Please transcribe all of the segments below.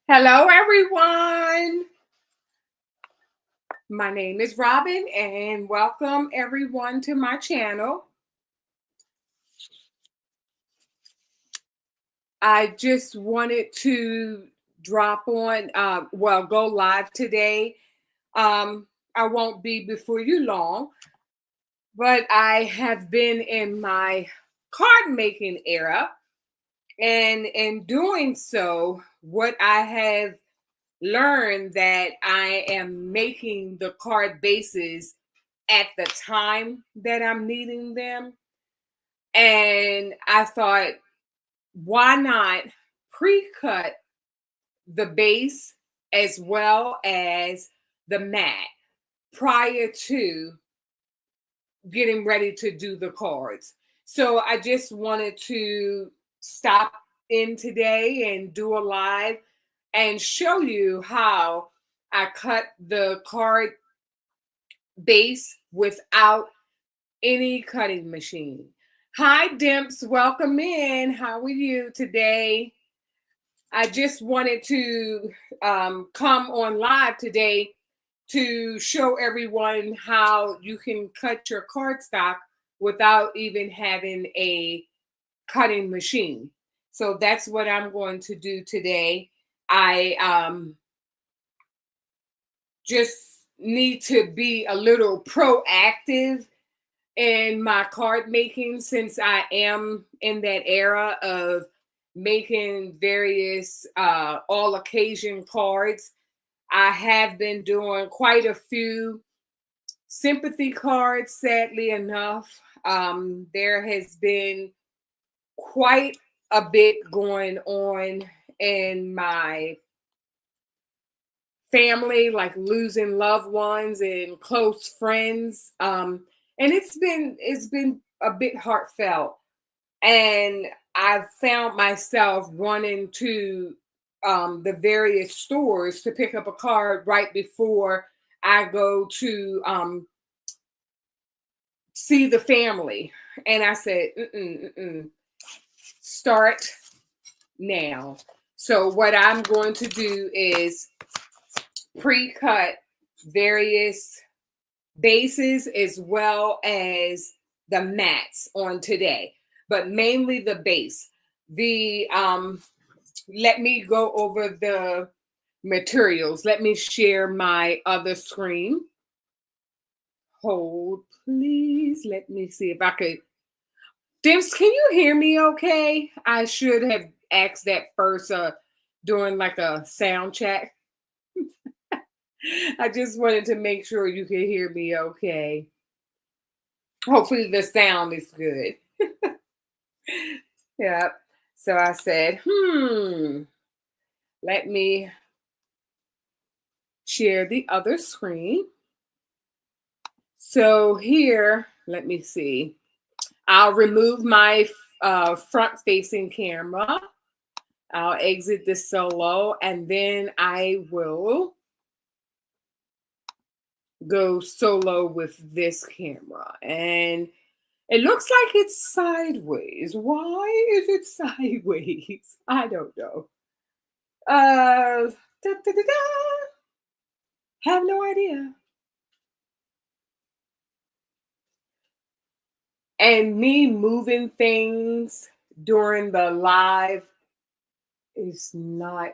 Hello, everyone. My name is Robin, and welcome everyone to my channel. I just wanted to drop on, go live today. Um, I won't be before you long, but I have been in my card making era, and in doing so, what I have learned that I am making the card bases at the time that I'm needing them. And I thought, why not pre-cut the base as well as the mat prior to getting ready to do the cards? So I just wanted to stop in today and do a live and show you how I cut the card base without any cutting machine. Hi, Dimps. Welcome in. How are you today? I just wanted to come on live today to show everyone how you can cut your cardstock without even having a cutting machine. So that's what I'm going to do today. I just need to be a little proactive in my card making since I am in that era of making various all occasion cards. I have been doing quite a few sympathy cards, sadly enough. There has been quite a bit going on in my family, like losing loved ones and close friends. And it's been a bit heartfelt. And I've found myself running to the various stores to pick up a card right before I go to see the family. And I said, start now. So what I'm going to do is pre-cut various bases as well as the mats on today, but mainly the base. The let me go over the materials. Let me share my other screen. Hold, please. Let me see if I could. Dims, can you hear me okay? I should have asked that first during like a sound check. I just wanted to make sure you could hear me okay. Hopefully the sound is good. Yeah. So I said, let me share the other screen. So here, let me see. I'll remove my front facing camera. I'll exit the solo and then I will go solo with this camera. And it looks like it's sideways. Why is it sideways? I don't know. Da, da, da, da. Have no idea. And me moving things during the live is not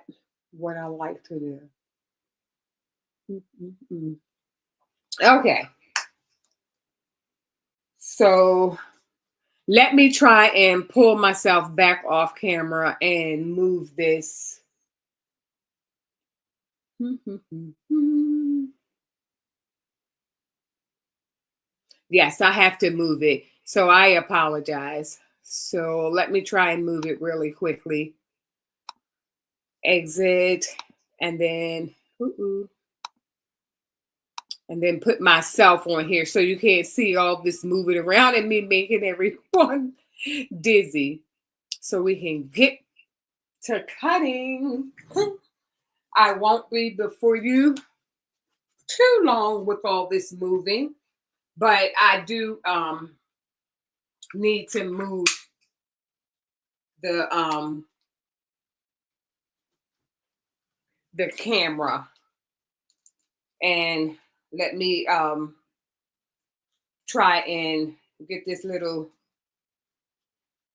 what I like to do. Mm-mm-mm. Okay. So let me try and pull myself back off camera and move this. Yes, I have to move it. So I apologize. So let me try and move it really quickly. Exit and then and then put myself on here so you can't see all this moving around and me making everyone dizzy. So we can get to cutting. I won't be before you too long with all this moving, but I do need to move the the camera. And let me try and get this little.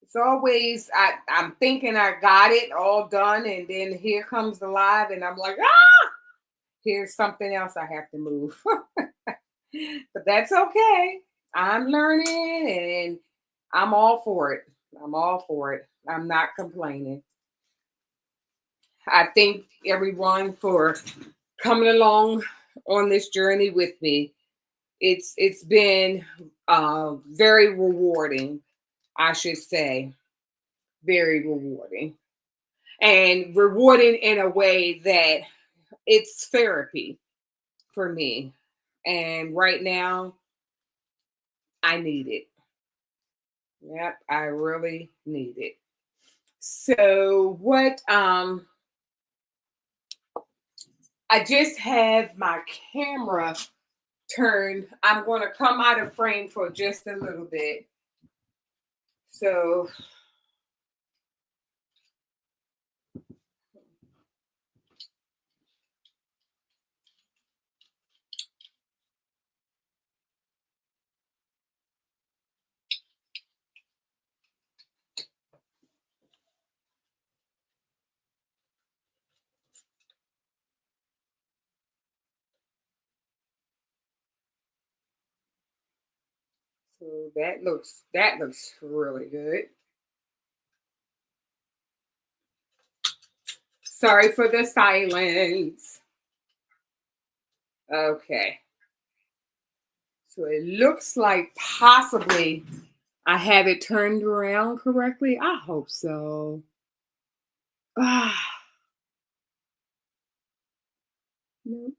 It's always I'm thinking I got it all done, and then here comes the live, and I'm like, ah, here's something else I have to move. But that's okay. I'm learning and I'm all for it. I'm all for it. I'm not complaining. I thank everyone for coming along on this journey with me. It's been very rewarding, I should say, very rewarding, and rewarding in a way that it's therapy for me. And right now, I need it. Yep, I really need it. So what I just have my camera turned. I'm going to come out of frame for just a little bit. So so that looks really good. Sorry for the silence. Okay. So it looks like possibly I have it turned around correctly. I hope so. Ah, no.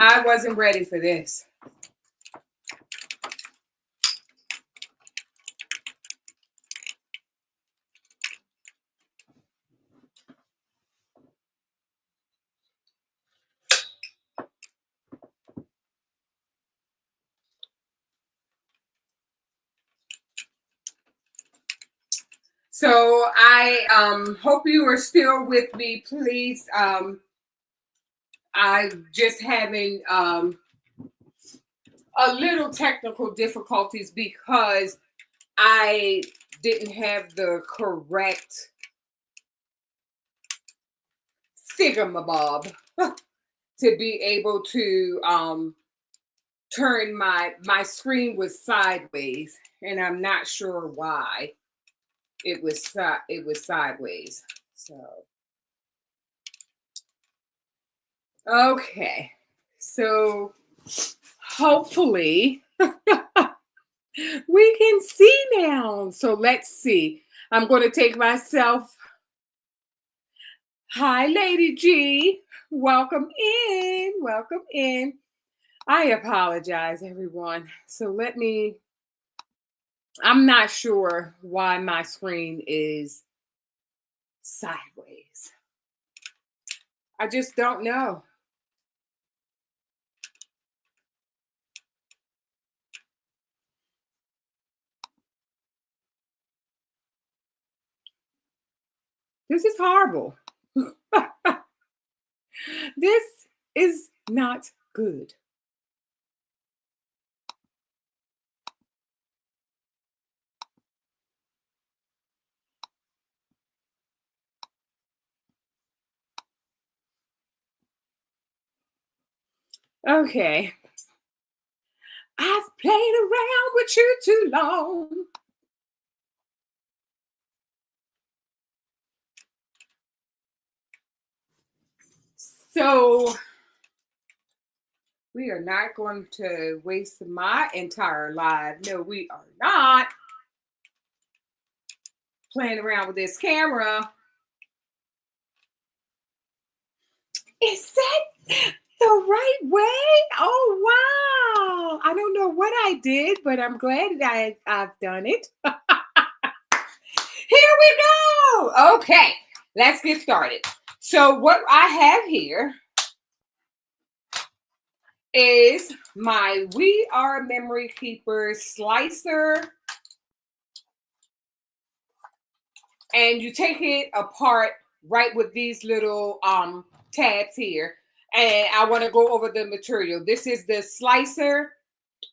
I wasn't ready for this. So I hope you are still with me. Please, I just having a little technical difficulties because I didn't have the correct thingamabob to be able to turn my screen was sideways, and I'm not sure why it was sideways. So okay, so hopefully we can see now. So let's see. I'm going to take myself. Hi, Lady G. Welcome in. Welcome in. I apologize, everyone. So I'm not sure why my screen is sideways. I just don't know. This is horrible. This is not good. Okay. I've played around with you too long. So we are not going to waste my entire life. No, we are not playing around with this camera. Is that the right way? Oh, wow. I don't know what I did, but I'm glad that I've done it. Here we go. Okay, let's get started. So, what I have here is my We Are Memory Keeper slicer. And you take it apart right with these little tabs here. And I want to go over the material. This is the slicer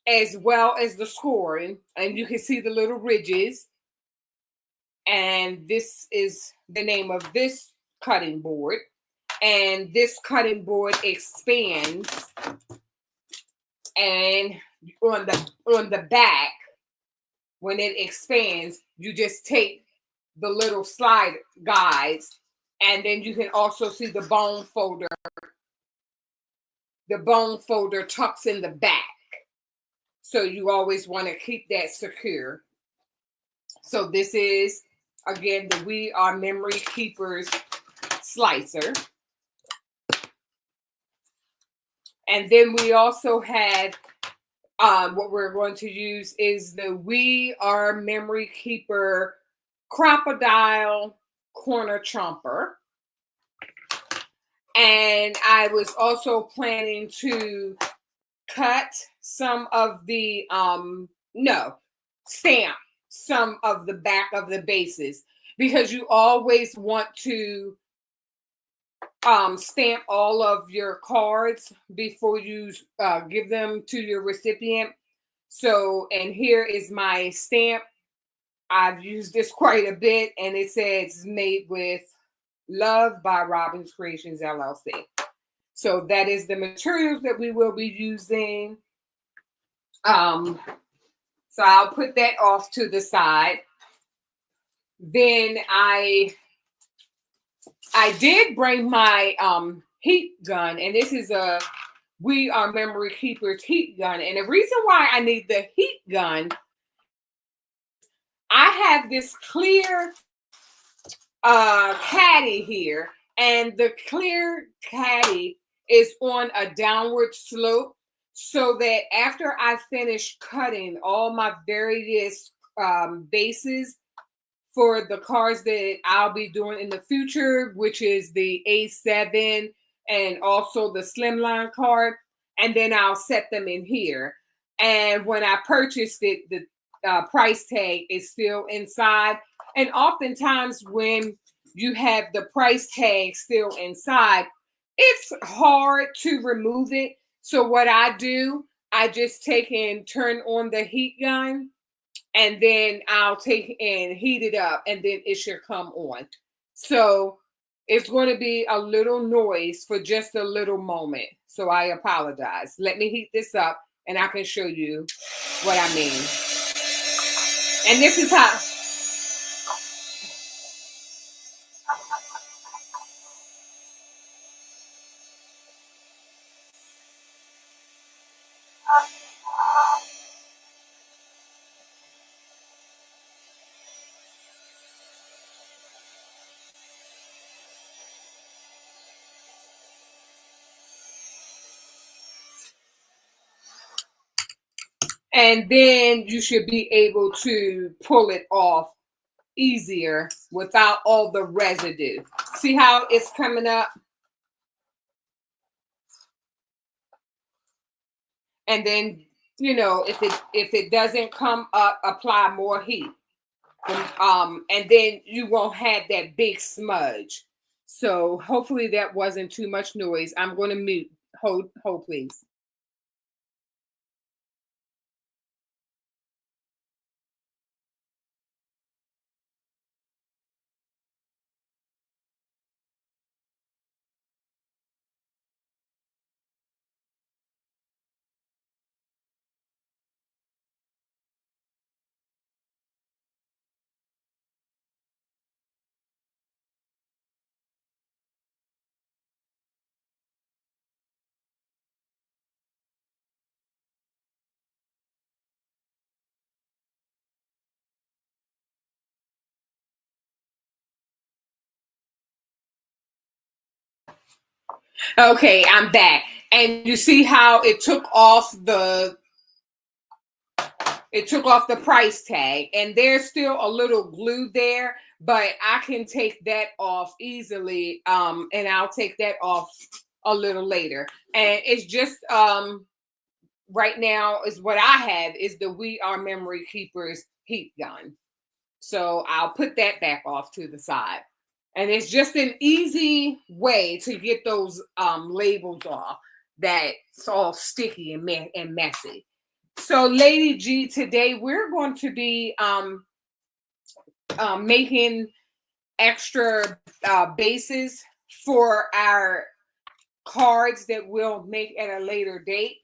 as well as the scoring. And you can see the little ridges. And this is the name of this cutting board. And this cutting board expands. And on the back, when it expands, you just take the little slide guides, and then you can also see the bone folder. The bone folder tucks in the back. So you always want to keep that secure. So this is, again, the We Are Memory Keepers slicer. And then we also have what we're going to use is the We Are Memory Keeper Crocodile Corner Chomper. And I was also planning to cut some of the stamp some of the back of the bases, because you always want to stamp all of your cards before you give them to your recipient. So, and here is my stamp. I've used this quite a bit, and it says made with love by Robbins Creations LLC. So that is the materials that we will be using. So I'll put that off to the side. Then I did bring my heat gun, and this is a We Are Memory Keepers heat gun. And the reason why I need the heat gun, I have this clear caddy here, and the clear caddy is on a downward slope, so that after I finish cutting all my various bases for the cards that I'll be doing in the future, which is the A7 and also the Slimline card, and then I'll set them in here. And when I purchased it, the price tag is still inside. And oftentimes when you have the price tag still inside, it's hard to remove it. So what I do, I just take and turn on the heat gun, and then I'll take and heat it up, and then it should come on. So it's going to be a little noise for just a little moment. So I apologize. Let me heat this up, and I can show you what I mean. And this is how. And then you should be able to pull it off easier without all the residue. See how it's coming up? And then, if it doesn't come up, apply more heat. And then you won't have that big smudge. So hopefully that wasn't too much noise. I'm going to mute. Hold please. Okay, I'm back. And you see how it took off the price tag, and there's still a little glue there, but I can take that off easily, and I'll take that off a little later. And it's just right now is what I have is the We Are Memory Keepers heat gun. So I'll put that back off to the side. And it's just an easy way to get those labels off that's all sticky and messy. So Lady G, today we're going to be making extra bases for our cards that we'll make at a later date.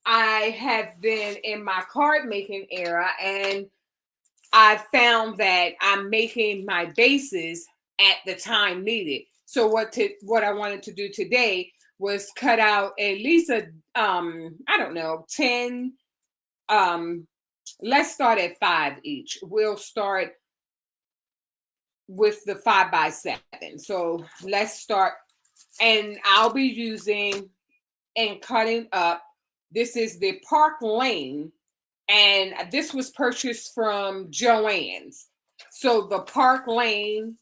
I have been in my card making era, and I found that I'm making my bases at the time needed. So what I wanted to do today was cut out at least a I don't know, 10. Let's start at 5 each. We'll start with the 5x7. So let's start, and I'll be using and cutting up. This is the Park Lane, and this was purchased from Joann's. So the Park Lane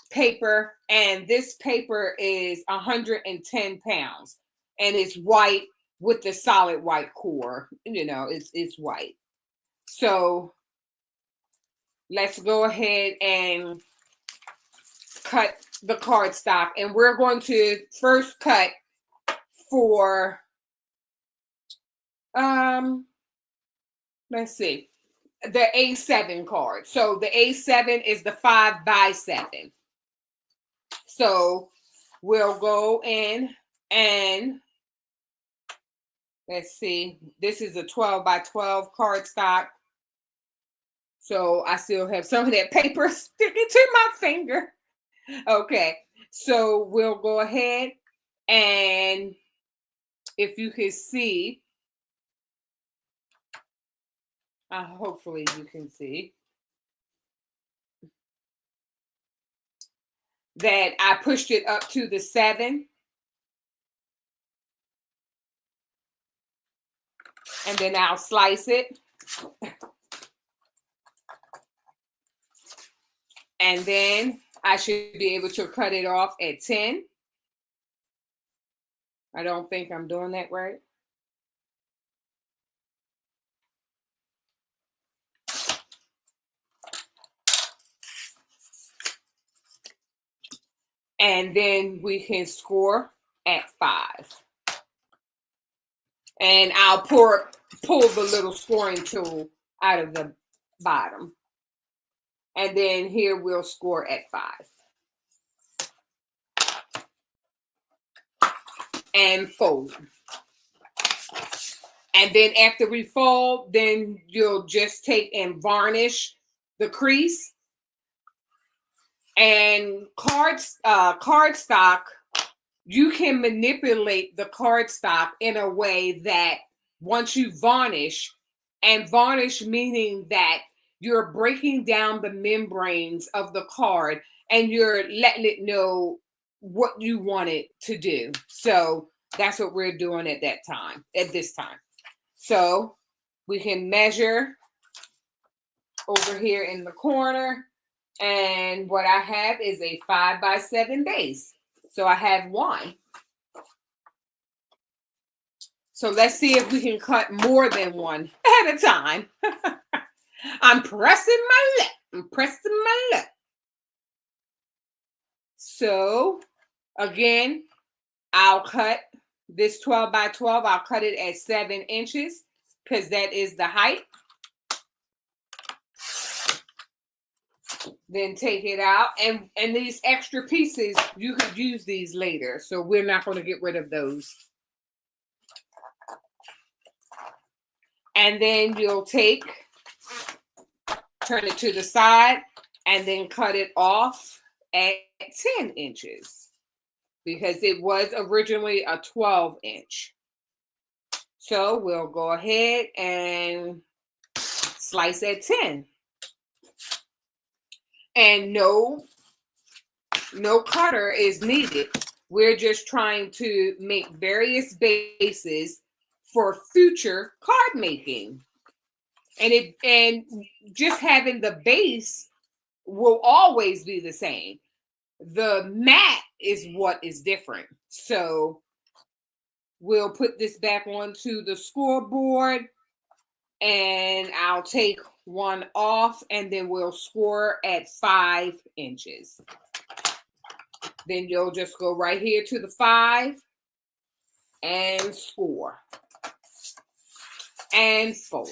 paper, and this paper is 110 pounds, and it's white with the solid white core. You know, it's white. So let's go ahead and cut the cardstock, and we're going to first cut for let's see, the A7 card. So the A7 is the 5x7. So we'll go in and let's see, this is a 12x12 cardstock. So I still have some of that paper sticking to my finger. Okay, so we'll go ahead, and if you can see, hopefully you can see that I pushed it up to the 7. And then I'll slice it. And then I should be able to cut it off at 10. I don't think I'm doing that right. And then we can score at 5. And I'll pull the little scoring tool out of the bottom. And then here we'll score at 5. And fold. And then after we fold, then you'll just take and varnish the crease. And cardstock, you can manipulate the cardstock in a way that once you varnish, and varnish meaning that you're breaking down the membranes of the card and you're letting it know what you want it to do. So that's what we're doing at this time. So we can measure over here in the corner. And what I have is a 5x7 base. So I have 1. So let's see if we can cut more than 1 at a time. I'm pressing my luck. So again, I'll cut this 12x12. I'll cut it at 7 inches because that is the height. Then take it out, and these extra pieces, you could use these later, so we're not going to get rid of those. And then you'll turn it to the side, and then cut it off at 10 inches because it was originally a 12-inch. So we'll go ahead and slice at 10. And no cutter is needed We're just trying to make various bases for future card making. And just having the base will always be the same. The mat is what is different. So we'll put this back onto the scoreboard, and I'll take one off, and then we'll score at 5 inches. Then you'll just go right here to the 5 and score and fold.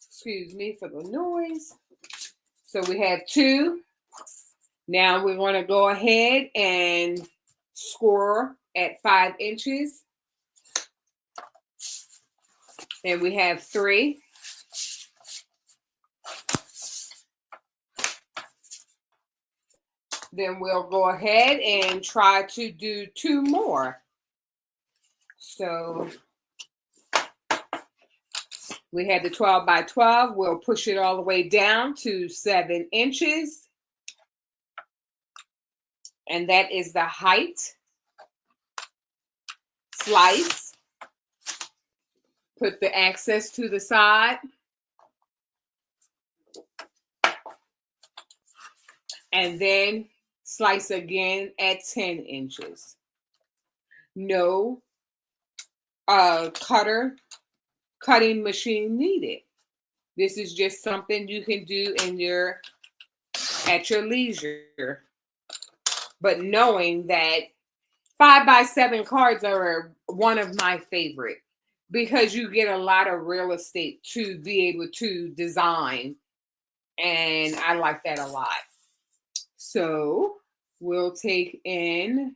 Excuse me for the noise. So we have 2. Now we're going to go ahead and score at 5 inches. And we have 3. Then we'll go ahead and try to do 2 more. So we had the 12 by 12. We'll push it all the way down to 7 inches. And that is the height. Slice. Put the access to the side. And then slice again at 10 inches. No cutting machine needed. This is just something you can do at your leisure. But knowing that 5 by 7 cards are one of my favorite, because you get a lot of real estate to be able to design. And I like that a lot. So we'll take in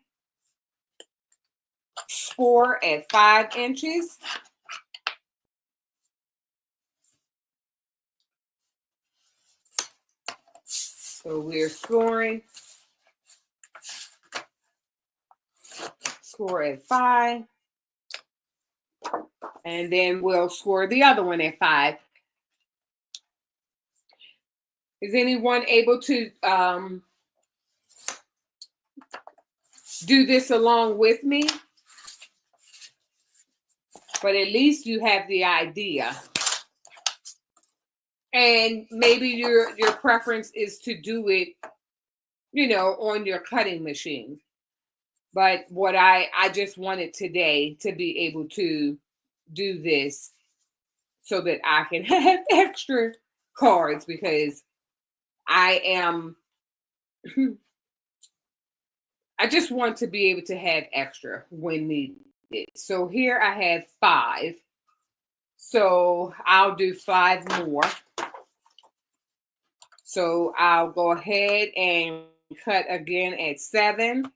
score at 5 inches. So we're scoring. Score at 5. And then we'll score the other one at 5. Is anyone able to do this along with me? But at least you have the idea. And maybe your preference is to do it, on your cutting machine. But what I just wanted today to be able to do this so that I can have extra cards, because I just want to be able to have extra when needed. So here I have 5. So I'll do 5 more. So I'll go ahead and cut again at 7.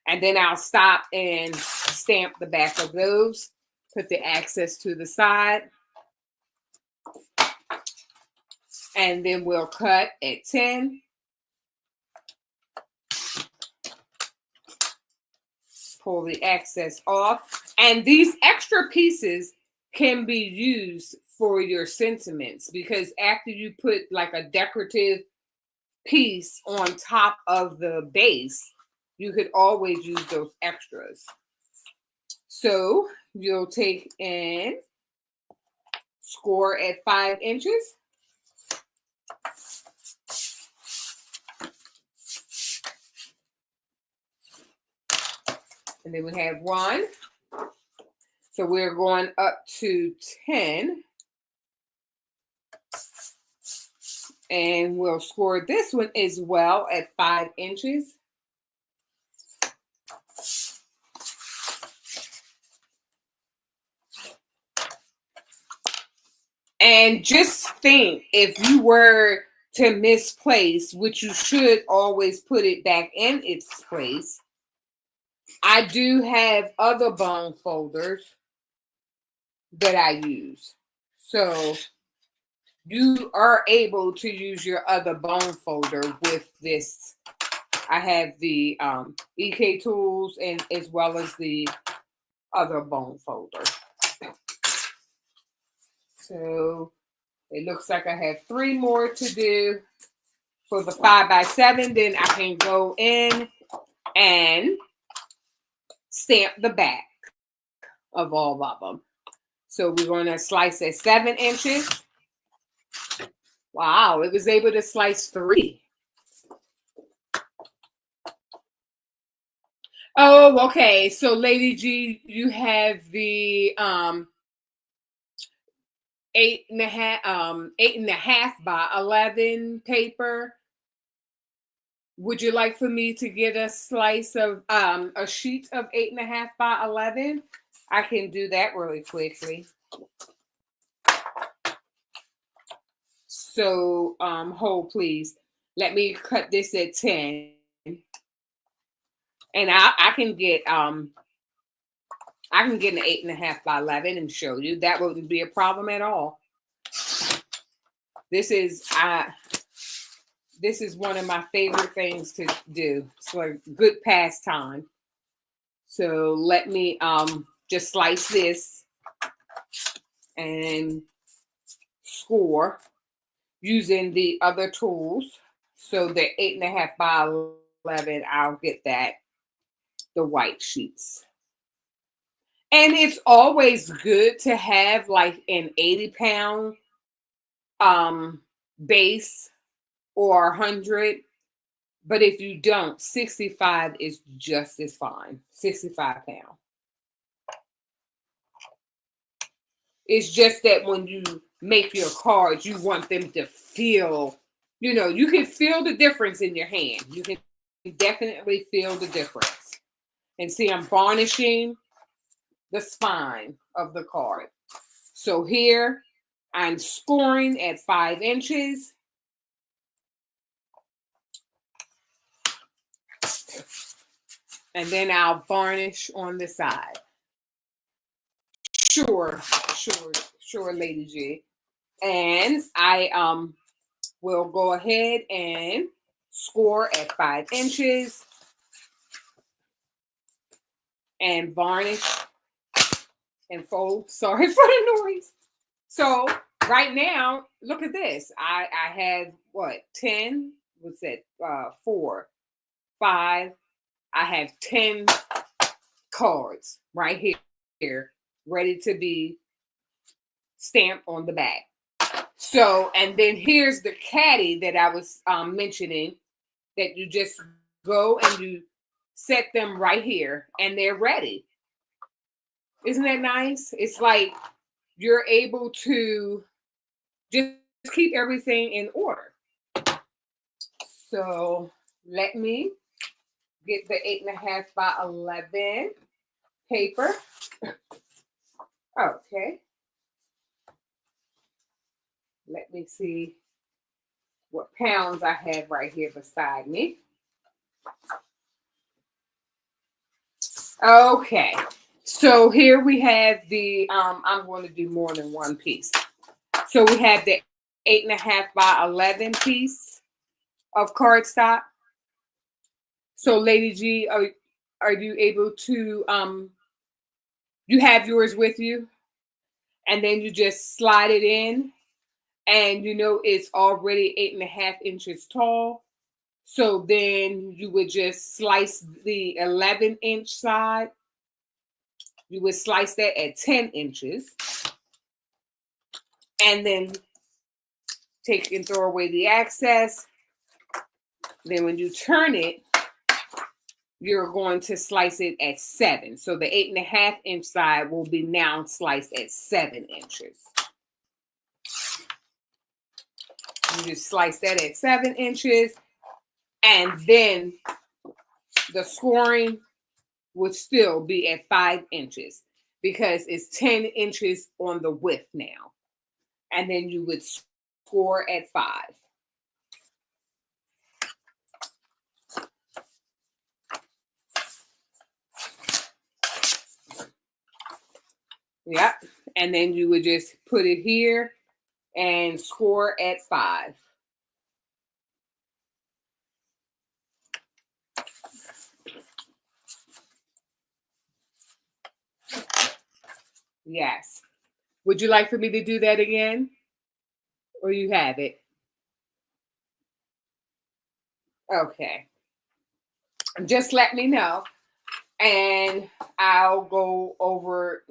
And then I'll stop and stamp the back of those. Put the access to the side. And then we'll cut at 10. Pull the excess off. And these extra pieces can be used for your sentiments, because after you put like a decorative piece on top of the base, you could always use those extras. So you'll take and score at 5 inches. And then we have 1. So we're going up to 10. And we'll score this one as well at 5 inches. And just think, if you were to misplace, which you should always put it back in its place. I do have other bone folders that I use. So you are able to use your other bone folder with this. I have the EK Tools and as well as the other bone folder. So it looks like I have 3 more to do for the 5 by 7. Then I can go in and stamp the back of all of them. So we're going to slice at 7 inches. Wow, it was able to slice 3. Oh, okay. So Lady G, you have the 8.5 by 11 paper. Would you like for me to get a slice of a sheet of 8.5 by 11? I can do that really quickly. So hold please. Let me cut this at 10. And I can get an 8.5 by 11 and show you. That wouldn't be a problem at all. This is one of my favorite things to do. It's like good pastime. So let me just slice this and score using the other tools. So the 8.5 by 11, I'll get that, the white sheets. And it's always good to have like an 80-pound base or 100. But if you don't, 65 is just as fine. 65 pounds. It's just that when you make your cards, you want them to feel, you can feel the difference in your hand. You can definitely feel the difference. And see, I'm varnishing the spine of the card. So here, I'm scoring at 5 inches. And then I'll varnish on the side. Sure, Lady G. And I will go ahead and score at 5 inches and varnish and fold. Sorry for the noise. So right now, look at this. I have what, 10? What's that? 4, 5. I have 10 cards right here, ready to be stamped on the back. So, and then here's the caddy that I was mentioning, that you just go and you set them right here and they're ready. Isn't that nice? It's like you're able to just keep everything in order. So let me get the 8.5 by 11 paper. Okay. Let me see what pounds I have right here beside me. Okay. So here we have the, I'm going to do more than one piece. So we have the 8.5 by 11 piece of cardstock. So Lady G, are you able to, you have yours with you? And then you just slide it in, and it's already 8.5 inches tall. So then you would just slice the 11-inch side. You would slice that at 10 inches. And then take and throw away the excess. Then when you turn it, you're going to slice it at 7. So the 8.5-inch side will be now sliced at 7 inches. You just slice that at 7 inches. And then the scoring would still be at 5 inches because it's 10 inches on the width now. And then you would score at 5. Yep. And then you would just put it here and score at 5. Yes. Would you like for me to do that again? Or you have it? Okay. just let me know, and I'll go over,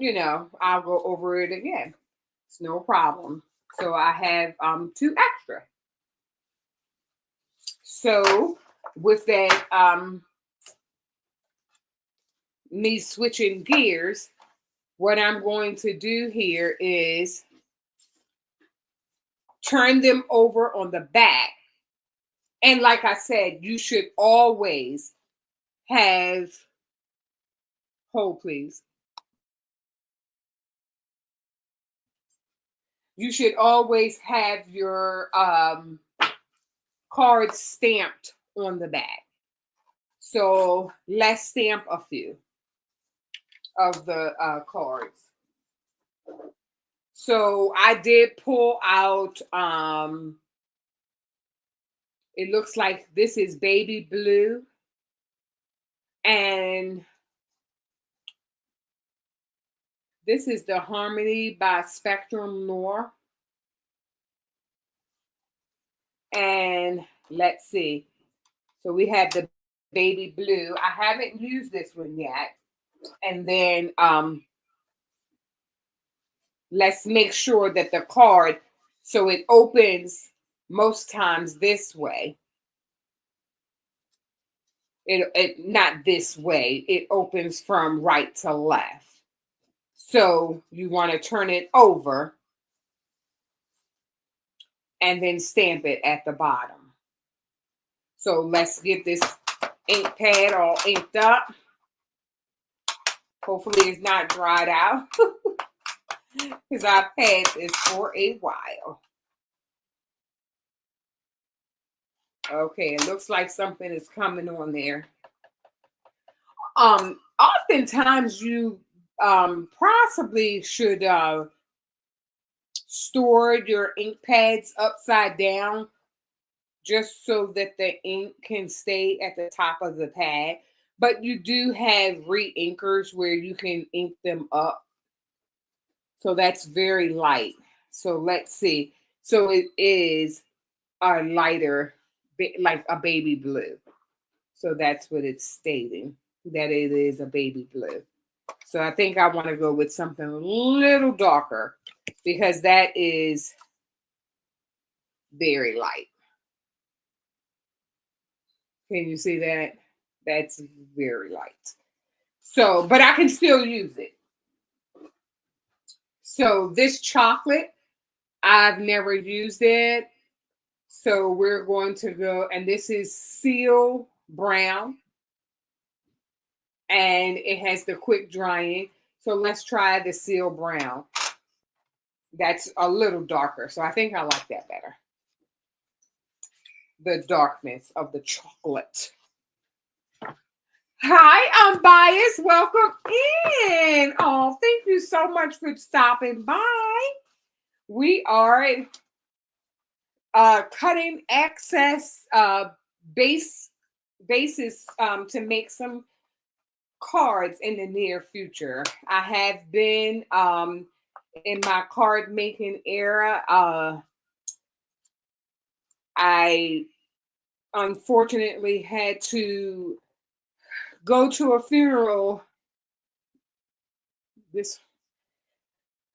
I'll go over it again. It's no problem. So I have two extra. So with that, me switching gears, what I'm going to do here is turn them over on the back. And like I said, you should always have, hold please. You should always have your cards stamped on the back. So let's stamp a few of the cards. So I did pull out, it looks like this is baby blue, and this is the Harmony by Spectrum Noir. And let's see. So we have the baby blue. I haven't used this one yet. And then let's make sure that the card, so it opens most times this way. It not this way. It opens from right to left. So you want to turn it over and then stamp it at the bottom. So let's get this ink pad all inked up. Hopefully it's not dried out because I've had this for a while. Okay, it looks like something is coming on there. Oftentimes you possibly should store your ink pads upside down just so that the ink can stay at the top of the pad. But you do have re-inkers where you can ink them up. So that's very light. So let's see. So it is a lighter, like a baby blue. So that's what it's stating, that it is a baby blue. So I think I want to go with something a little darker because that is very light. Can you see that? That's very light. So, but I can still use it. So this chocolate, I've never used it. So we're going to go, and this is Seal Brown. And it has the quick drying. So let's try the Seal Brown. That's a little darker. So I think I like that better. The darkness of the chocolate. Hi, I'm Bias. Welcome in. Oh, thank you so much for stopping by. We are cutting excess bases to make some cards in the near future. I have been in my card making era. I unfortunately had to go to a funeral this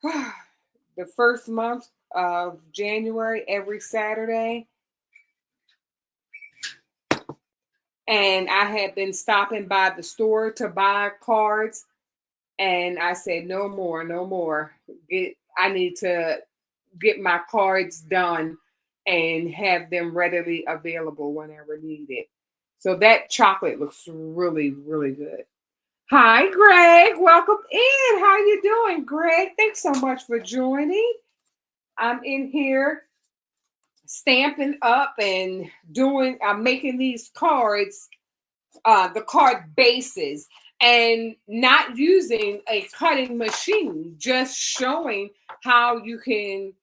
the first month of January every Saturday. And I had been stopping by the store to buy cards. And I said, no more, no more. I need to get my cards done and have them readily available whenever needed. So that chocolate looks really, really good. Hi, Greg. Welcome in. How you doing, Greg? Thanks so much for joining. I'm in here stamping up and I'm making these cards, the card bases, and not using a cutting machine, just showing how you can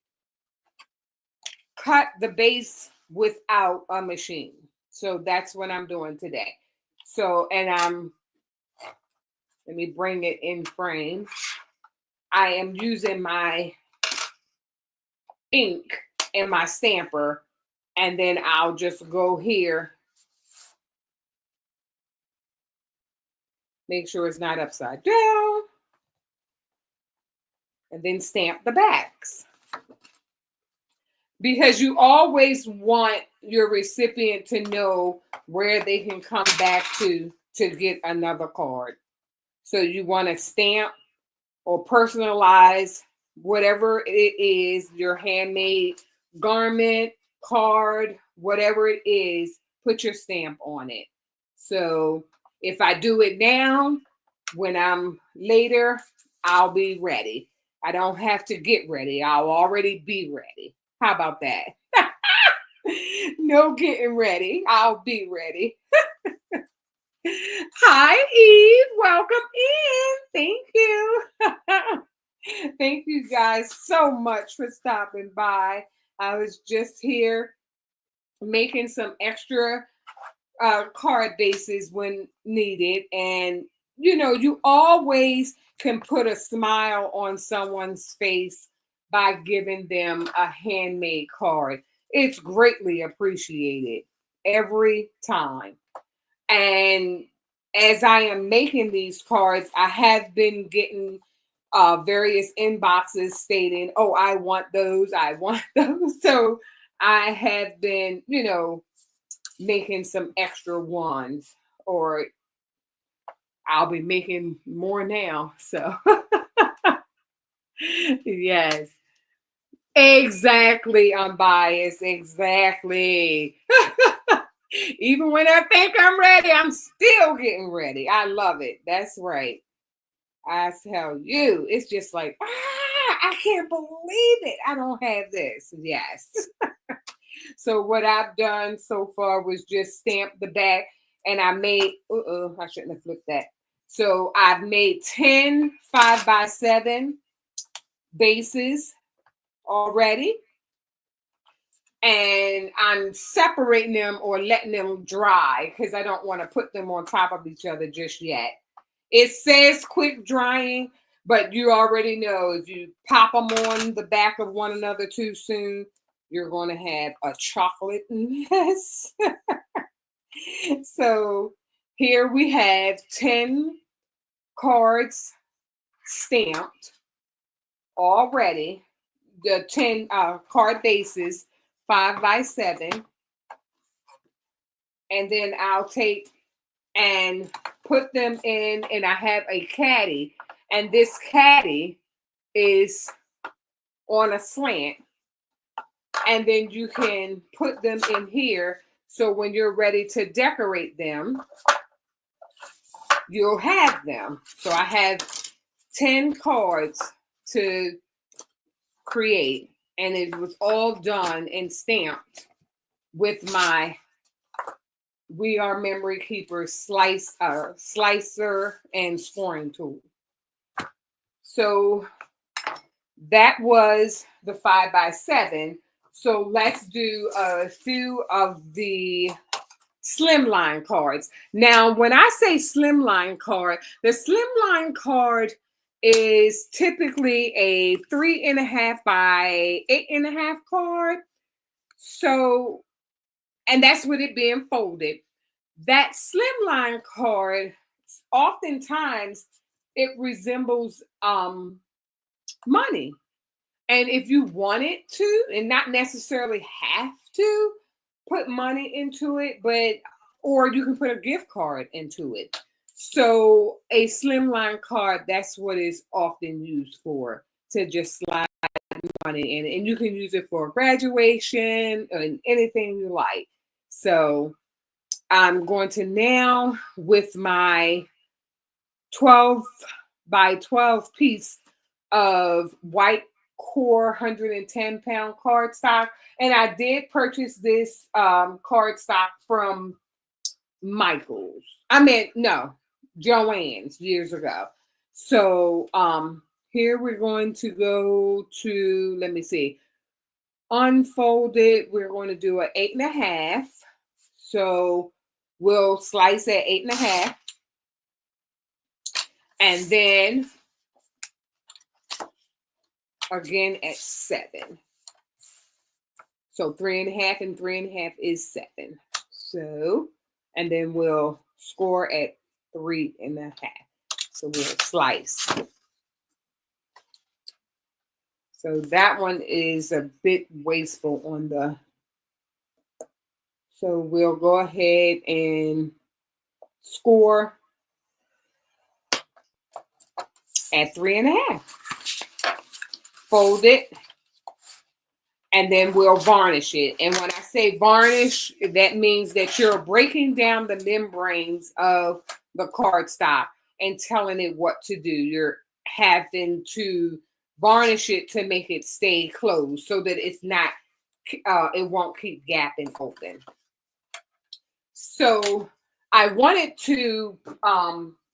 cut the base without a machine. So that's what I'm doing today. So, let me bring it in frame. I am using my ink and my stamper, and then I'll just go here Make sure it's not upside down. And then stamp the backs. Because you always want your recipient to know where they can come back to get another card. So you want to stamp or personalize whatever it is, your handmade garment, card, whatever it is, put your stamp on it. So if I do it now, when I'm later, I'll be ready. I don't have to get ready. I'll already be ready. How about that? No getting ready. I'll be ready. Hi, Eve. Welcome in. Thank you. Thank you guys so much for stopping by. I was just here making some extra card bases when needed. And, you know, you always can put a smile on someone's face by giving them a handmade card. It's greatly appreciated every time. And as I am making these cards, I have been getting various inboxes stating, oh, I want those, I want those. So I have been, you know, making some extra ones, or I'll be making more now. So, yes, exactly. I'm biased. Exactly. Even when I think I'm ready, I'm still getting ready. I love it. That's right. I tell you, it's just like, I can't believe it. I don't have this. Yes. So what I've done so far was just stamp the back, and I made, I shouldn't have flipped that. So I've made 10 5x7 bases already, and I'm separating them or letting them dry because I don't want to put them on top of each other just yet. It says quick drying, but you already know if you pop them on the back of one another too soon, you're going to have a chocolate mess. So here we have 10 cards stamped already. The 10 card bases, 5x7. And then I'll take and put them in, and I have a caddy. And this caddy is on a slant. And then you can put them in here. So when you're ready to decorate them, you'll have them. So I have 10 cards to create, and it was all done and stamped with my We Are Memory Keeper slicer and scoring tool. So that was the 5x7. So let's do a few of the slimline cards. Now, when I say slimline card, the slimline card is typically a 3.5 by 8.5 card. So, and that's with it being folded. That slimline card, oftentimes it resembles money. And if you wanted to, and not necessarily have to put money into it, but or you can put a gift card into it. So a slimline card, that's what is often used for, to just slide money in. And you can use it for graduation and anything you like. So I'm going to now, with my 12 by 12 piece of white core 110 pound cardstock. And I did purchase this cardstock from Michael's. Joann's years ago. So here we're going to go to, let me see, unfolded. We're going to do an 8.5. So we'll slice at 8.5. And then again at 7. So 3.5 and 3.5 is 7. So, and then we'll score at 3.5. So we'll slice. So that one is a bit wasteful on the, so we'll go ahead and score at 3.5. Fold it, and then we'll varnish it. And when I say varnish, that means that you're breaking down the membranes of the cardstock and telling it what to do. You're having to varnish it to make it stay closed so that it's not, it won't keep gapping open. So I wanted to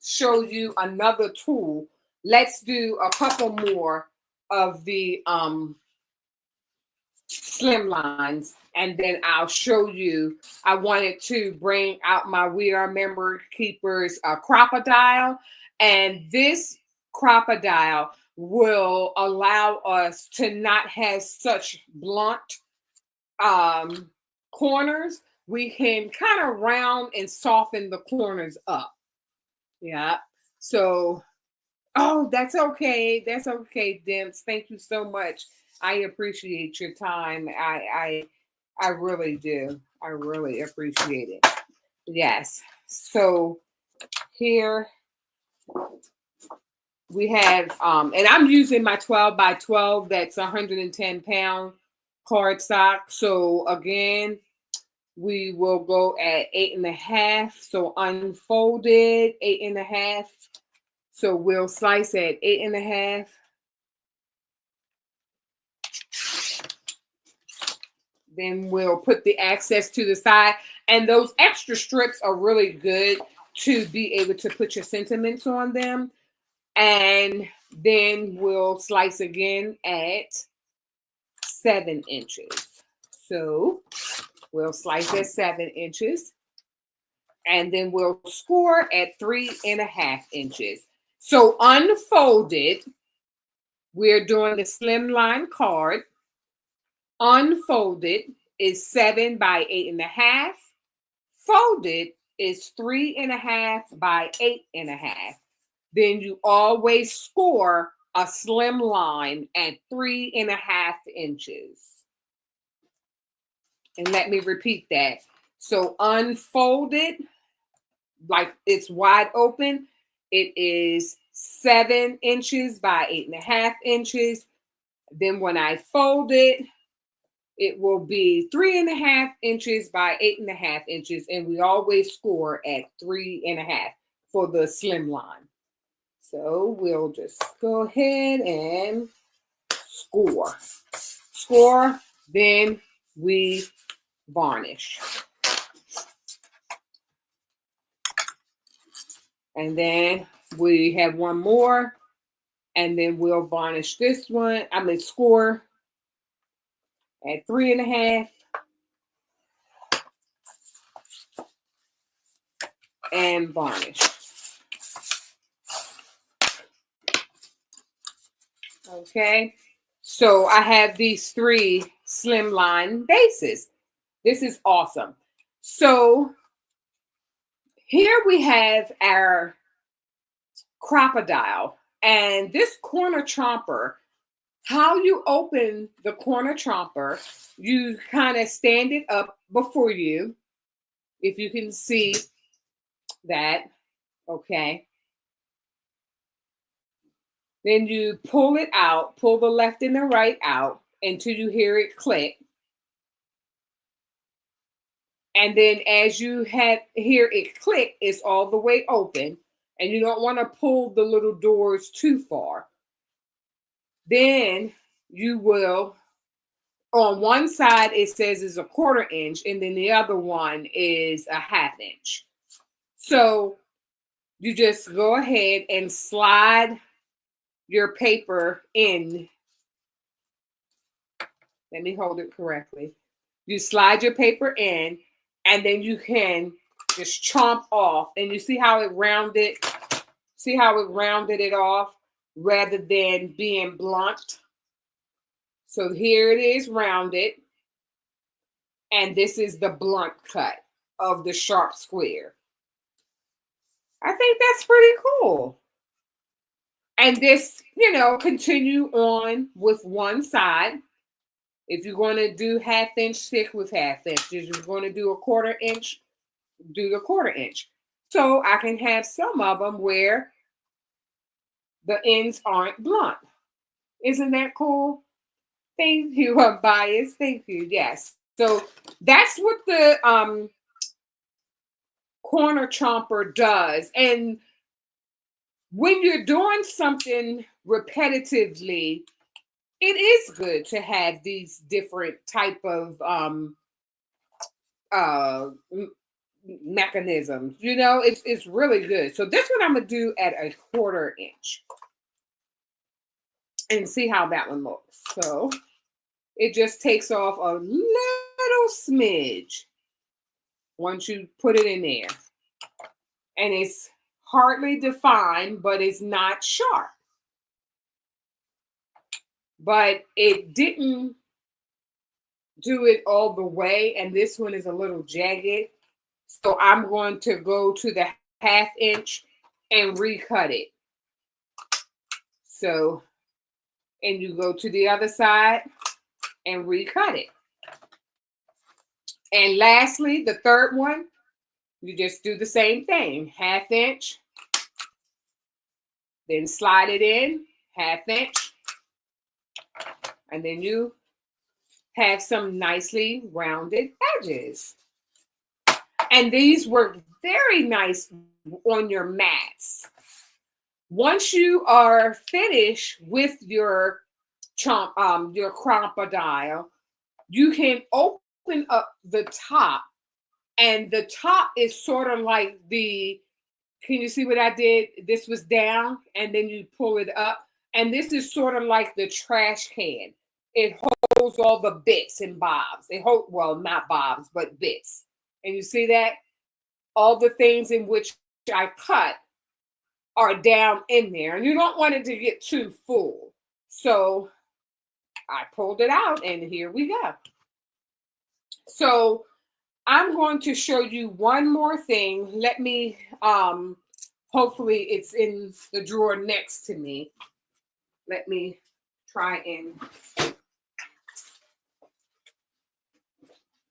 show you another tool. Let's do a couple more of the slim lines, and then I'll show you. I wanted to bring out my We Are Member Keepers Crop-A-Dial, and this Crop-A-Dial will allow us to not have such blunt corners. We can kind of round and soften the corners up. Yeah. So, oh, that's okay. That's okay, Dimps. Thank you so much. I appreciate your time. I really do. I really appreciate it. Yes. So here we have, and I'm using my 12 by 12. That's 110-pound cardstock. So again, we will go at 8.5. So unfolded 8.5. So we'll slice at 8.5. Then we'll put the excess to the side. And those extra strips are really good to be able to put your sentiments on them. And then we'll slice again at 7 inches. So we'll slice at 7 inches. And then we'll score at 3.5 inches. So unfolded, we're doing the slimline card. Unfolded is 7 by 8.5. Folded is 3.5 by 8.5. Then you always score a slim line at 3.5 inches. And let me repeat that. So unfolded, like it's wide open, it is 7 inches by 8.5 inches. Then when I fold it, it will be 3.5 inches by 8.5 inches. And we always score at 3.5 for the slim line. So we'll just go ahead and score. Score, then we varnish. And then we have one more, and then we'll varnish this one. I'm going to score at 3.5 and varnish. Okay, so I have these 3 slimline bases. This is awesome. So here we have our Crop-A-Dial, and this corner chomper. How you open the corner chomper, you kind of stand it up before you, if you can see that, okay. Then you pull it out, pull the left and the right out until you hear it click. And then as you hear it click, it's all the way open, and you don't want to pull the little doors too far. Then you will, on one side it says is a 1/4 inch, and then the other one is a 1/2 inch. So you just go ahead and slide your paper in. Let me hold it correctly. You slide your paper in, and then you can just chomp off. And you see how it rounded? See how it rounded it off rather than being blunt? So here it is rounded. And this is the blunt cut of the sharp square. I think that's pretty cool. And this, continue on with one side. If you're going to do half inch, stick with half inch. If you're going to do a quarter inch, do the quarter inch. So I can have some of them where the ends aren't blunt. Isn't that cool? Thank you, Bias. Thank you. Yes. So that's what the corner chomper does. And when you're doing something repetitively, it is good to have these different type of uh mechanisms. It's really good. So this one I'm gonna do at a quarter inch and see how that one looks. So it just takes off a little smidge once you put it in there. And it's hardly defined, but it's not sharp. But it didn't do it all the way, and this one is a little jagged. So I'm going to go to the half inch and recut it. So, and you go to the other side and recut it. And lastly, the third one, you just do the same thing. Half inch, then slide it in, half inch, and then you have some nicely rounded edges. And these work very nice on your mats. Once you are finished with your crocodile, you can open up the top, and the top is sort of like can you see what I did? This was down, and then you pull it up, and this is sort of like the trash can. It holds all the bits and bobs. Well, not bobs, but bits. And you see that? All the things in which I cut are down in there. And you don't want it to get too full. So I pulled it out, and here we go. So I'm going to show you one more thing. Let me, hopefully it's in the drawer next to me. Let me try and,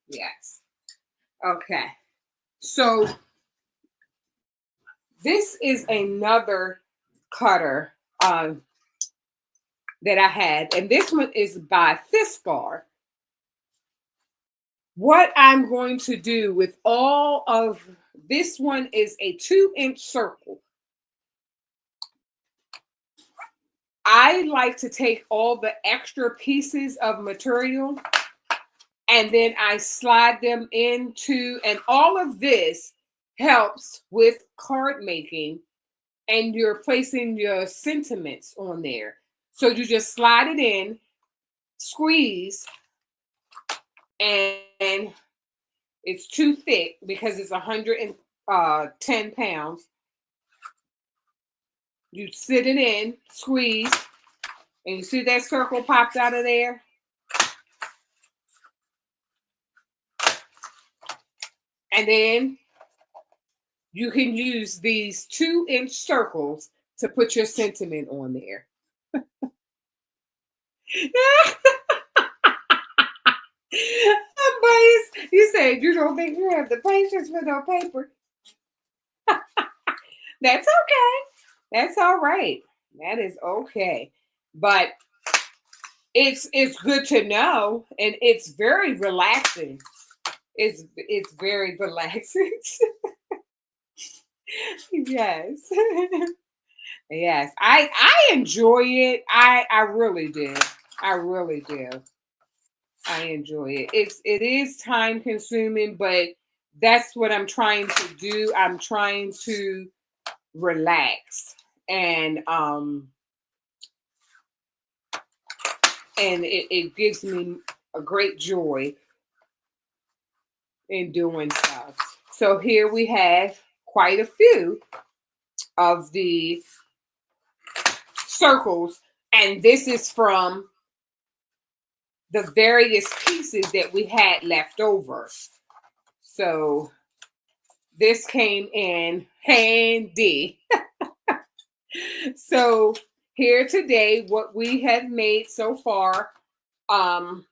yes. Okay. So this is another cutter that I had, and this one is by Fiskars. What I'm going to do with all of this one is a 2-inch circle. I like to take all the extra pieces of material and then I slide them into, and all of this helps with card making, and you're placing your sentiments on there. So you just slide it in, squeeze, and it's too thick because it's 110 pounds. You sit it in, squeeze, and you see that circle popped out of there? And then you can use these 2-inch circles to put your sentiment on there. Buddies, you said you don't think you have the patience for no paper. That's okay. That's all right. That is okay. But it's good to know, and it's very relaxing. It's very relaxing. Yes. Yes. I enjoy it. I really do. I really do. I enjoy it. It is time consuming, but that's what I'm trying to do. I'm trying to relax, and it gives me a great joy in doing stuff. So here we have quite a few of the circles, and this is from the various pieces that we had left over. So This came in handy. So here today, what we have made so far, um,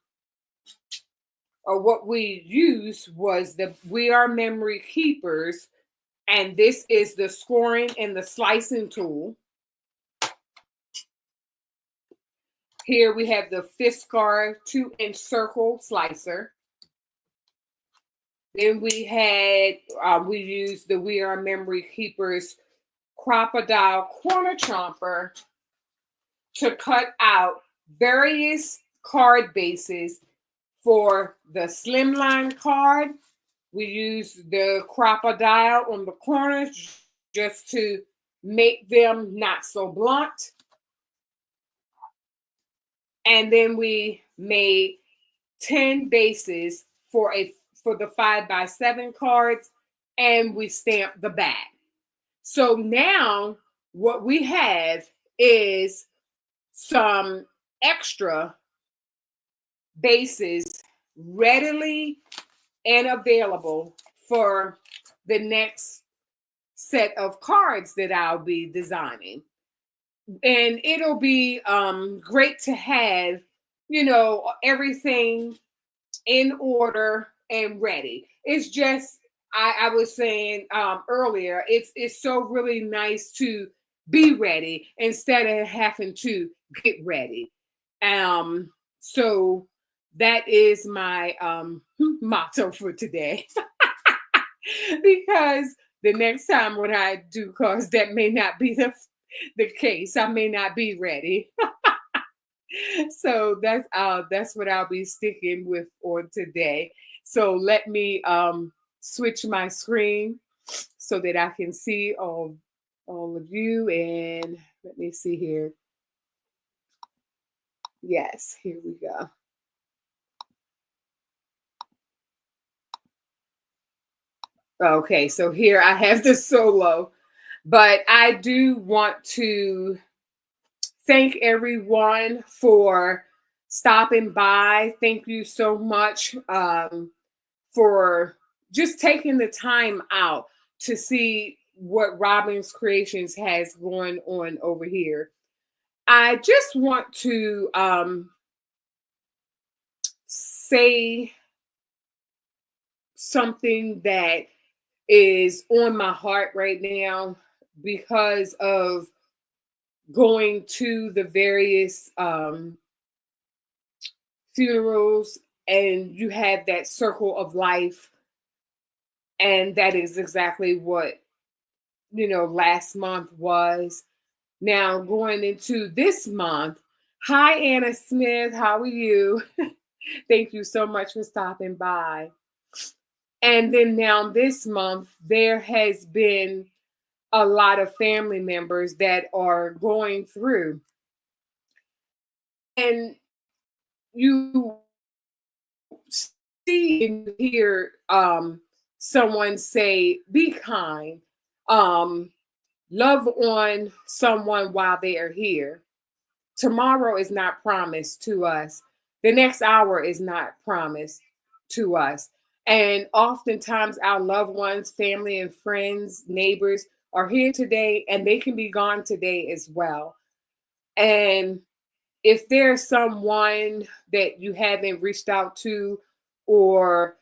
or what we used was the We Are Memory Keepers, and this is the scoring and the slicing tool. Here we have the Fiskar 2-inch circle slicer. Then we used the We Are Memory Keepers Crocodile Corner Chomper to cut out various card bases for the slimline card. We use the crocodile on the corners just to make them not so blunt. And then we made 10 bases for the 5x7 cards, and we stamped the back. So now what we have is some extra bases readily and available for the next set of cards that I'll be designing. And it'll be great to have, everything in order and ready. It's just, I was saying earlier, it's so really nice to be ready instead of having to get ready. So that is my motto for today. Because the next time when I do cards, that may not be the case. I may not be ready. So that's what I'll be sticking with on today. So let me switch my screen so that I can see all of you, and let me see here. Yes, here we go. Okay, so here I have the solo, but I do want to thank everyone for stopping by. Thank you so much for just taking the time out to see what Robin's Creations has going on over here. I just want to say something that is on my heart right now because of going to the various funerals, and you have that circle of life, and that is exactly what last month was. Now going into this month, hi Anna Smith, how are you? Thank you so much for stopping by. And then now this month there has been a lot of family members that are going through, and you see and hear someone say, be kind, um, love on someone while they are here. Tomorrow is not promised to us. The next hour is not promised to us. And oftentimes, our loved ones, family, and friends, neighbors are here today, and they can be gone today as well. And if there's someone that you haven't reached out to or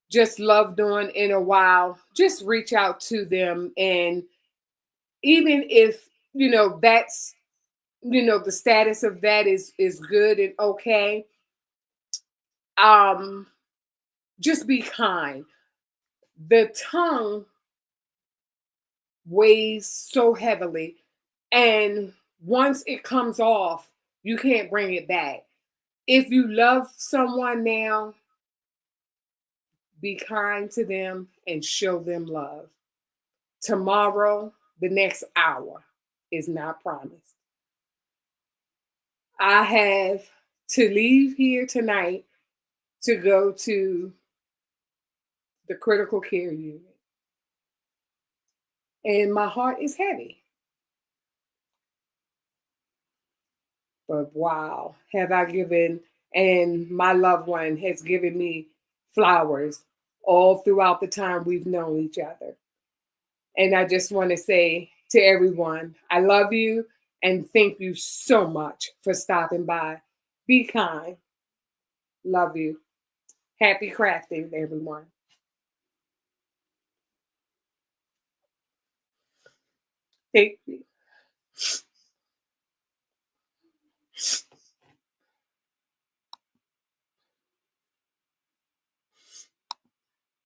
just loved on in a while, just reach out to them. And even if, that's, the status of that is good and okay, um, just be kind. The tongue weighs so heavily, and once it comes off, you can't bring it back. If you love someone now, be kind to them and show them love. Tomorrow, the next hour is not promised. I have to leave here tonight to go to the critical care unit, and my heart is heavy. But wow, have I given, and my loved one has given me flowers all throughout the time we've known each other. And I just want to say to everyone, I love you and thank you so much for stopping by. Be kind. Love you. Happy crafting, everyone. Thank you.